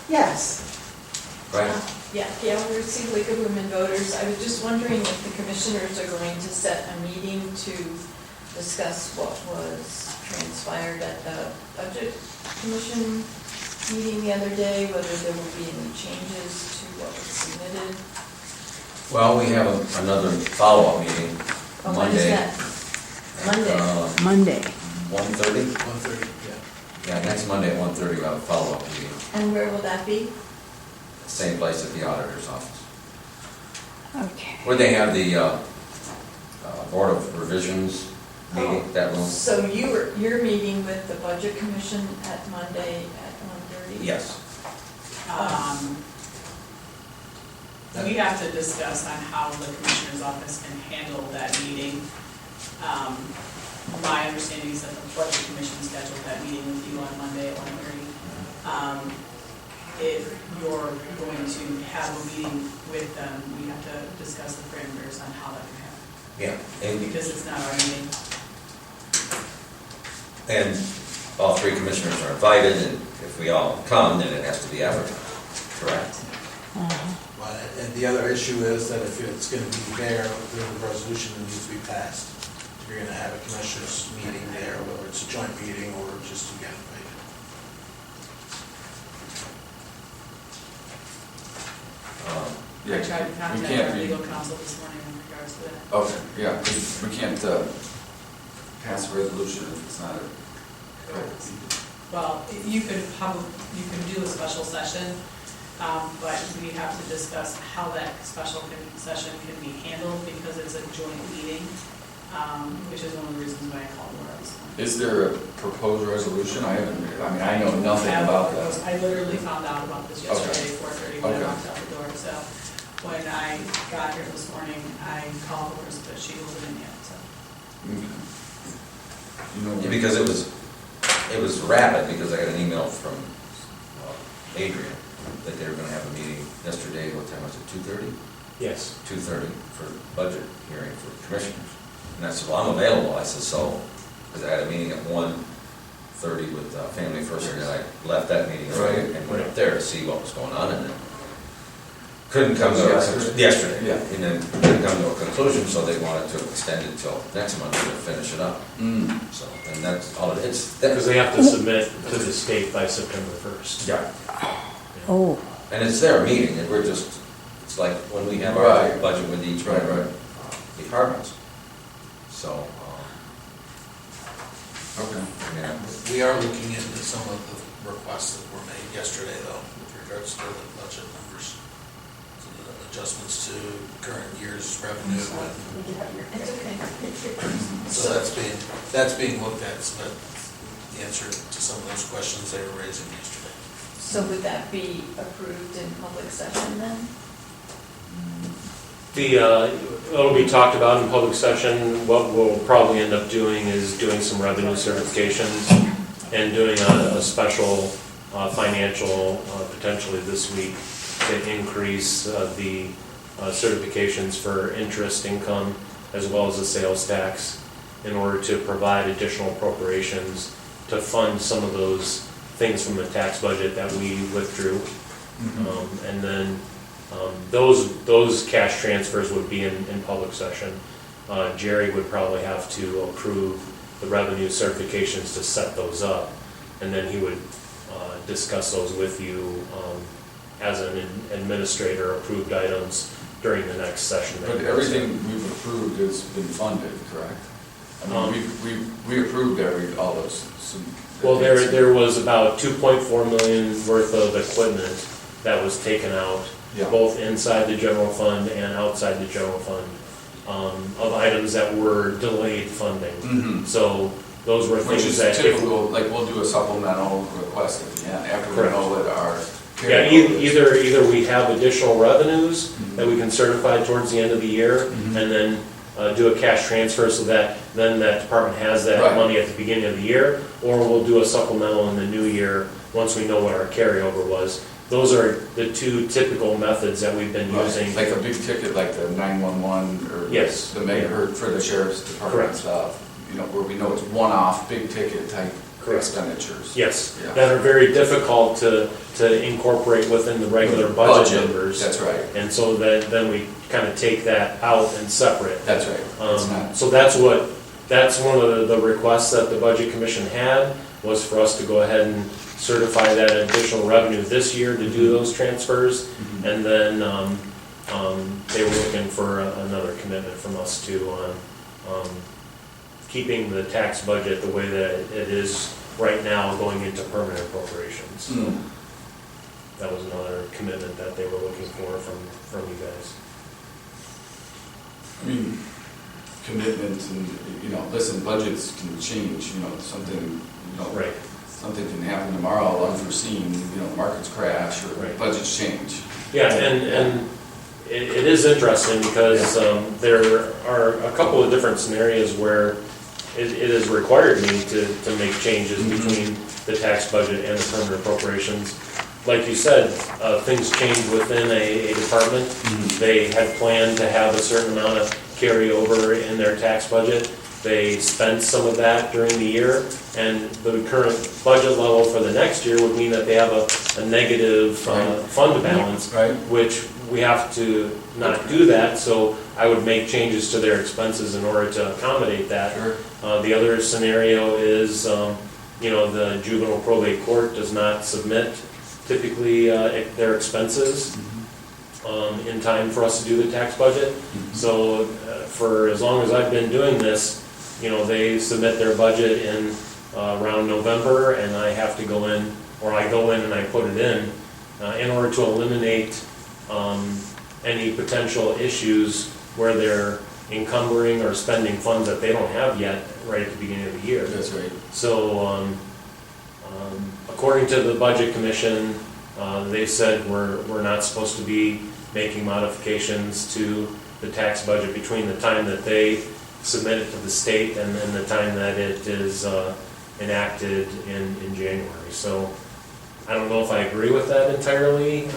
Yes. Right? Yeah, Gallagher City League of Women Voters. I was just wondering if the commissioners are going to set a meeting to discuss what was transpired at the Budget Commission meeting the other day, whether there will be any changes to what was submitted. Well, we have another follow-up meeting Oh, when is Monday. that? Monday. Monday. 1:30? 1:30, yeah. Yeah, next Monday at 1:30, we have a follow-up meeting, And where will that be? same place at the auditor's office. Okay. Where they have the Board of Revisions meeting, that room? So you're meeting with the Budget Commission at Monday at 1:30? Yes. We have to discuss on how the commissioner's office can handle that meeting. My understanding is that the budget commission scheduled that meeting with you on Monday at 1:30. If you're going to have a meeting with them, we have to discuss the parameters on how that can happen, Yeah, and because it's not our meeting. all three commissioners are invited, and if we all come, then it has to be advertised, correct? Well, and the other issue is that if it's gonna be there, the resolution that needs to be passed. You're gonna have a commissioners meeting there, whether it's a joint meeting or just you get invited. I tried to We contact can't our be, legal counsel this morning in regards to that. okay, yeah, we can't pass a resolution if it's not a. Well, you could do a special session, but we have to discuss how that special session can be handled because it's a joint meeting, which is one of the reasons why I called Laura this morning. Is there a proposed resolution? I know nothing about that. I literally found out about this yesterday at 4:30 when I Okay. walked out the door, so when I got here this morning, I called her, but she wasn't in yet, so. Okay. You know, Yeah, because it was rapid, because I got an email from Adrian that they were gonna have a meeting yesterday, what time was it, 2:30? Yes. 2:30 for budget hearing for commissioners. And I said, well, I'm available. I said, so, because I had a meeting at 1:30 with Family First, and then I left that meeting early and went up there to see what was going on, and then couldn't come to yesterday. Yeah. And then couldn't come to a conclusion, so they wanted to extend it till next month to finish it up. So, and that's all it is. Because they have to submit to the state by September 1st. Yeah, Oh, and it's their meeting, and we're just, it's like when we have our Right. budget with each Right, member right. departments. So, Okay. yeah. We are looking into some of the requests that were made yesterday, though, with regards to the budget numbers. So the adjustments to current year's revenue. It's okay. So that's being looked at, so that the answer to some of those questions they were raising yesterday. So would that be approved in public session then? It'll be talked about in public session. What we'll probably end up doing is doing some revenue certifications and doing a special financial, potentially this week, to increase the certifications for interest income as well as the sales tax in order to provide additional appropriations to fund some of those things from the tax budget that we withdrew. And then those cash transfers would be in public session. Jerry would probably have to approve the revenue certifications to set those up, and then he would discuss those with you as an administrator approved items during the next session. But everything we've approved has been funded, correct? I mean, we approved all those. Well, there was about 2.4 million worth of equipment that was taken out, Yeah. both inside the general fund and outside the general fund, of items that were delayed funding. So those were Which things is that. typical, like we'll do a supplemental request at the end, after we Correct. know what our. Yeah, either we have additional revenues that we can certify towards the end of the year, and then do a cash transfer so that then that department has that Right. money at the beginning of the year, or we'll do a supplemental in the new year once we know what our carryover was. Those are the two typical methods that we've been using. Like a big ticket, like the 911 or Yes. the megahertz for the sheriff's department Correct. stuff, you know, where we know it's one-off, big ticket type Correct. expenditures. Yes, Yeah. that are very difficult to incorporate within the regular budget numbers. That's right, And so then we kind of take that out and separate. that's right. It's not, So that's one of the requests that the Budget Commission had, was for us to go ahead and certify that additional revenue this year to do those transfers. Mhm. And then they were looking for another commitment from us too on keeping the tax budget the way that it is right now going into permanent appropriations. Mm. That was another commitment that they were looking for from you guys. I mean, commitment and, you know, listen, budgets can change, you know, something, you know. Right. Something can happen tomorrow, unforeseen, you know, markets crash or Right. budgets change. Yeah, and it is interesting because there are a couple of different scenarios where it has required me to make changes Mhm. between the tax budget and the permanent appropriations. Like you said, things change within a department. Mhm. They had planned to have a certain amount of carryover in their tax budget. They spent some of that during the year, and the current budget level for the next year would mean that they have a negative Right. fund balance, Right? which we have to not do that, so I would make changes to their expenses in order to accommodate that. Sure. The other scenario is, you know, the juvenile probate court does not submit typically their expenses in time for us to do the tax budget. Mhm. So for as long as I've been doing this, you know, they submit their budget in around November, and I have to go in, or I go in and I put it in order to eliminate any potential issues where they're encumbering or spending funds that they don't have yet right at the beginning of the year. That's right. So, according to the Budget Commission, they said we're not supposed to be making modifications to the tax budget between the time that they submit it to the state and then the time that it is enacted in January. So, I don't know if I agree with that entirely,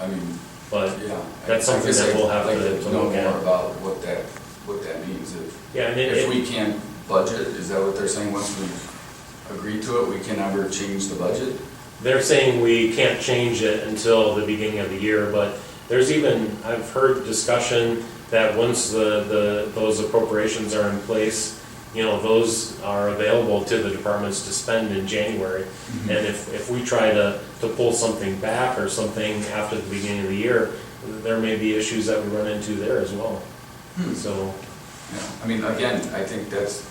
I mean, but yeah. That's I something guess that we'll have I'd to like to know look at. more about what that means. yeah, and If we can't budget, is that what they're saying? Once we've agreed to it, we can never change the budget? they're saying we can't change it until the beginning of the year, but there's even, I've heard discussion that once those appropriations are in place, you know, those are available to the departments to spend in January. Mhm. And if we try to pull something back or something after the beginning of the year, there may be issues that we run into there as well. Hmm. So, Yeah, I mean, again, I think that's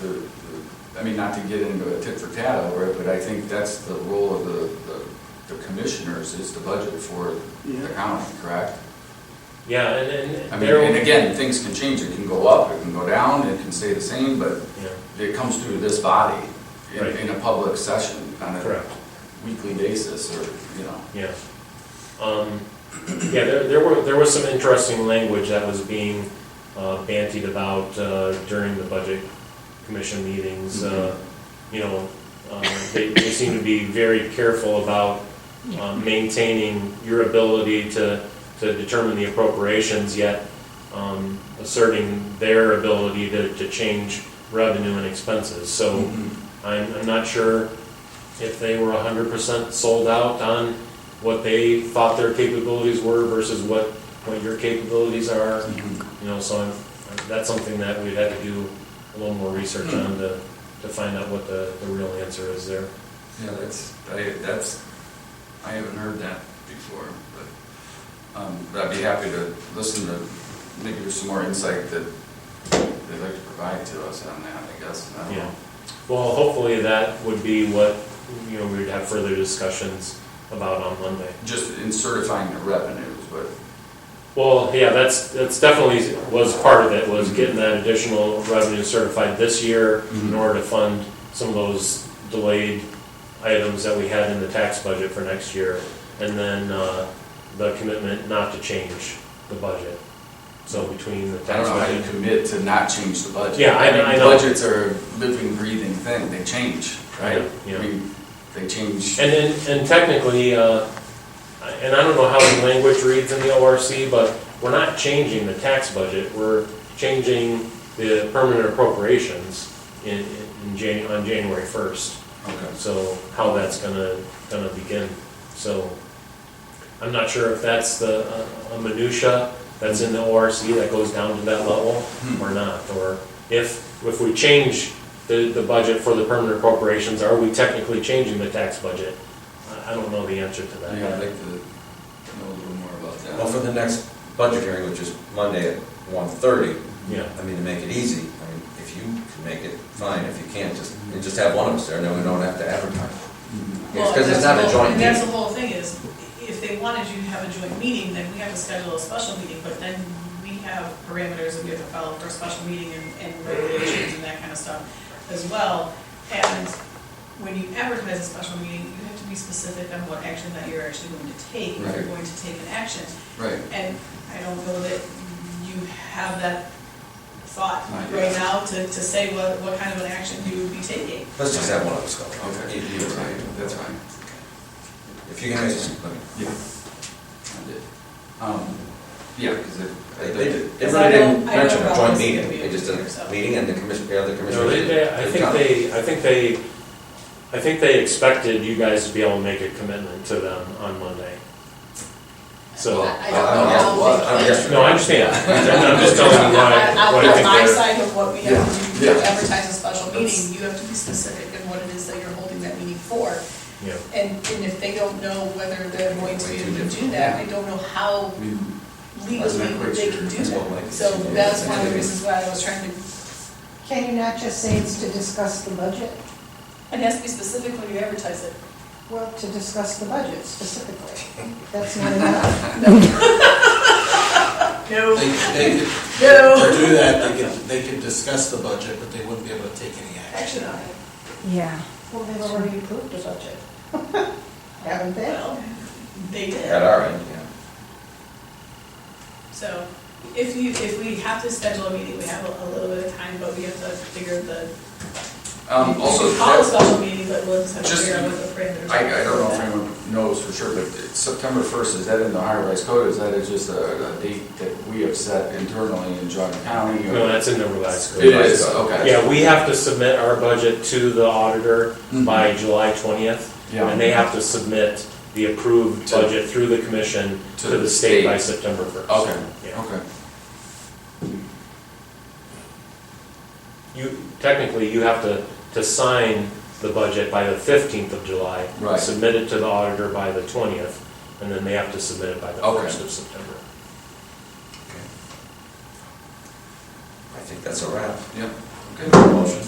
I mean, not to get into a tit for tat over it, but I think that's the role of the commissioners is to budget for the county, correct? yeah, I and mean, there, and again, things can change, it can go up, it can go down, it can stay the same, but yeah, it comes through this body Right. in a public session on a correct. weekly basis, or, you know. Yeah. Yeah, there was some interesting language that was being bantied about during the Budget Commission meetings. You know, they seem to be very careful about maintaining your ability to determine the appropriations, yet asserting their ability to change revenue and expenses. So Mhm. I'm not sure if they were 100% sold out on what they thought their capabilities were versus what your capabilities are. Mhm. You know, so that's something that we'd have to do a little more research on to find out what the real answer is there. Yeah, I haven't heard that before, but I'd be happy to listen to, maybe there's some more insight that they'd like to provide to us on that, I guess. I don't know. Yeah. Well, hopefully that would be what, you know, we'd have further discussions about on Monday. Just in certifying the revenues, but, Well, yeah, that's definitely was part of it, was getting that additional revenue certified this year in Mhm. order to fund some of those delayed items that we had in the tax budget for next year. And then the commitment not to change the budget. So between the I don't tax know how you budget. commit to not change the budget. Yeah, I mean, know. Budgets are a living, breathing thing, they change, right? Yeah. I mean, they change. And technically, and I don't know how the language reads in the ORC, but we're not changing the tax budget, we're changing the permanent appropriations on January 1st. Okay. So how that's gonna begin. So I'm not sure if that's a minutia that's in the ORC that goes down to that level or not. Or if we change the budget for the permanent corporations, are we technically changing the tax budget? I don't know the answer to that Yeah, I'd yet. like to know a little more about that. Well, for the next budget hearing, which is Monday at 1:30, Yeah. I mean, to make it easy, I mean, if you can make it, fine, if you can't, just have one of us there, then we don't have to advertise. Mhm. It's because it's not a joint And that's meeting. the whole thing is, if they wanted you to have a joint meeting, then we have to schedule a special meeting, but then we have parameters that we have to follow for a special meeting and regulations and that kind of stuff as well. And when you advertise a special meeting, you have to be specific on what action that you're actually going to take, if you're Right. going to take an action. Right. And I don't know that you have that thought Not right yet. now to say what kind of an action you would be taking. Let's just have one of us go. Okay, that's fine, that's fine. If you guys, let me. Yeah. I did. Yeah, because They they, really Because I didn't know- I know mention a Rob joint is gonna meeting, be they just over did here, so. a meeting and the commission, the other No, commissioners. I think they expected you guys to be able to make a commitment to them on Monday. So, I don't know how they can. no, I understand. I'm just telling you what I think On my they're. side of what we have to do, Yeah. to advertise a special meeting, you have to be specific in what it is that you're holding that meeting for. Yeah. And if they don't know whether they're going to be able to do that, I don't know how I mean, legally quite they sure. can do That's what that. Mike So said. that's one of the reasons why I was trying to, Can you not just say it's to discuss the budget? it has to be specific when you advertise it. Well, to discuss the budget specifically. That's not enough. No. They could, No. to do that, they could discuss the budget, but they wouldn't be able to take any action. Action on it. Yeah. Well, they've already approved the budget. Haven't they? Well, they did. At our end, yeah. So if we have to schedule a meeting, we have a little bit of time, but we have to figure the, we also, should call a that- special meeting, but we'll just have to Just- figure out what the parameters are. I don't know if anyone knows for sure, but it's September 1st, is that in the high rise code, is that just a date that we have set internally in John County? or- No, that's in the revised code. It is, okay. Yeah, we have to submit our budget to the auditor by July 20th. Yeah. And they have to submit the approved To- budget through the commission to to the the state by state. September 1st. Okay, Yeah. okay. Technically, you have to sign the budget by the 15th of July. Right. Submit it to the auditor by the 20th, and then they have to submit it by the Okay. 1st of September. I think that's a wrap. Yep, okay. Motion.